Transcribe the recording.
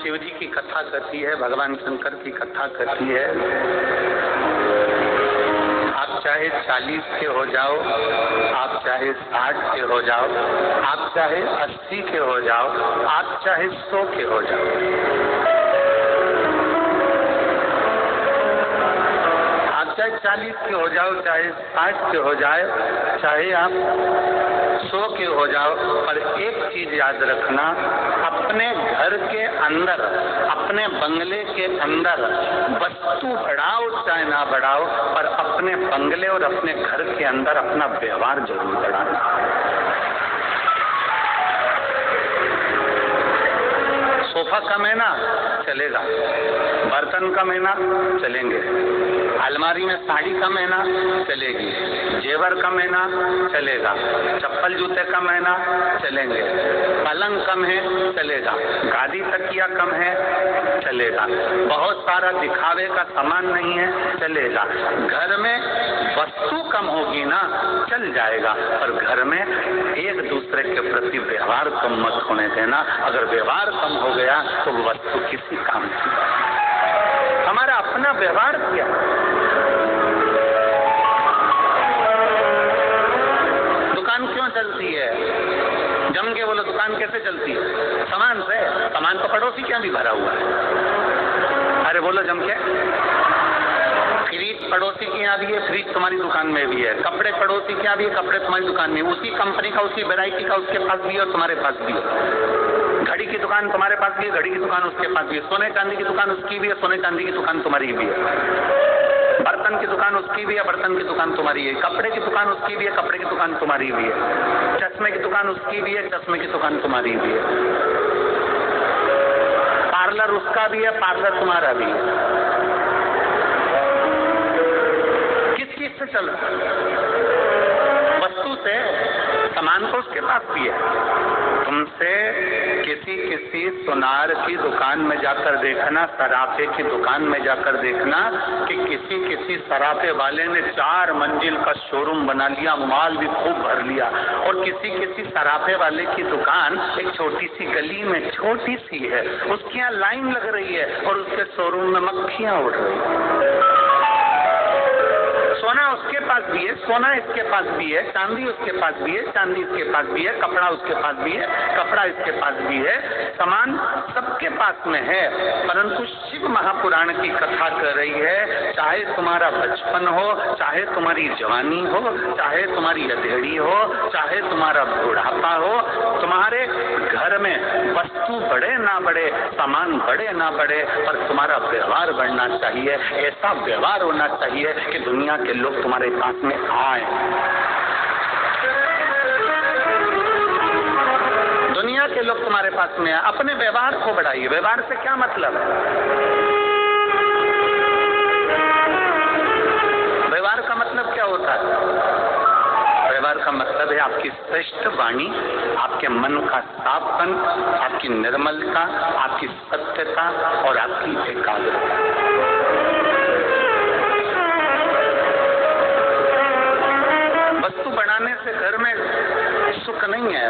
शिव जी की कथा करती है, भगवान शंकर की कथा करती है। आप चाहे 40 के हो जाओ, आप चाहे 60 के हो जाओ, आप चाहे 80 के हो जाओ, आप चाहे 100 के हो जाओ, आप चाहे 40 के हो जाओ, चाहे 60 के हो जाए, चाहे आप 100 के हो जाओ, पर एक चीज याद रखना, अपने घर के अंदर, अपने बंगले के अंदर वस्तु बढ़ाओ चाहे ना बढ़ाओ, पर अपने बंगले और अपने घर के अंदर अपना व्यवहार जरूर बढ़ाना। सोफा कम है ना, चलेगा। बर्तन कम है ना, चलेंगे। अलमारी में साड़ी कम है ना, चलेगी। जेवर कम है ना, चलेगा। चप्पल जूते कम है ना, चलेंगे। पलंग कम है, चलेगा। गादी तकिया कम है, चलेगा। बहुत सारा दिखावे का सामान नहीं है, चलेगा। घर में वस्तु कम होगी ना, चल जाएगा, पर घर में एक दूसरे के प्रति व्यवहार कम मत होने देना। अगर व्यवहार कम हो गया तो वस्तु किसी काम की। हमारा अपना व्यवहार क्या? दुकान क्यों चलती है? जम के बोलो, दुकान कैसे चलती है? सामान से। सामान तो पड़ोसी क्या भी भरा हुआ है। अरे बोलो जम के। फ्रिज पड़ोसी के यहाँ भी है, फ्रिज तुम्हारी दुकान में भी है। कपड़े पड़ोसी के यहाँ भी है, कपड़े तुम्हारी दुकान में। उसी कंपनी का, उसी वैरायटी का उसके पास भी है और तुम्हारे पास भी है। घड़ी की दुकान तुम्हारे पास भी है, घड़ी की दुकान उसके पास भी है। सोने चांदी की दुकान उसकी भी है, सोने चांदी की दुकान तुम्हारी भी है। बर्तन की दुकान उसकी भी है, बर्तन की दुकान तुम्हारी है। कपड़े की दुकान उसकी भी है, कपड़े की दुकान तुम्हारी भी है। चश्मे की दुकान उसकी भी है, चश्मे की दुकान तुम्हारी भी है। पार्लर उसका भी है, पार्लर तुम्हारा भी है। किस चीज से चल रहा? वस्तु से। सामान तो उसके पास भी है। तुमसे किसी सुनार की दुकान में जाकर देखना, सराफे की दुकान में जाकर देखना कि किसी सराफे वाले ने 4 मंजिल का शोरूम बना लिया, माल भी खूब भर लिया, और किसी सराफे वाले की दुकान एक छोटी सी गली में छोटी सी है, उसके यहाँ लाइन लग रही है और उसके शोरूम में मक्खियां उड़ रही है। सोना उसके पास भी है, सोना इसके पास भी है, चांदी उसके पास भी है, चांदी इसके पास भी है, कपड़ा उसके पास भी है, कपड़ा इसके पास भी है। सामान सबके पास में है, परंतु शिव महापुराण की कथा कर रही है, चाहे तुम्हारा बचपन हो, चाहे तुम्हारी जवानी हो, चाहे तुम्हारी अधेड़ी हो, चाहे तुम्हारा बुढ़ापा हो, तुम्हारे घर में वस्तु बढ़े ना बढ़े, सामान बढ़े ना बढ़े, पर तुम्हारा व्यवहार बढ़ना चाहिए। ऐसा व्यवहार होना चाहिए कि दुनिया के लोग तुम्हारे पास में आए। दुनिया के लोग तुम्हारे पास में आए। अपने व्यवहार को बढ़ाइए। व्यवहार से क्या मतलब है? व्यवहार का मतलब क्या होता है? व्यवहार का मतलब है आपकी श्रेष्ठ वाणी, आपके मन का साफपन, आपकी निर्मलता, आपकी सत्यता और आपकी एकाग्रता। वस्तु बढ़ाने से घर में सुख नहीं है।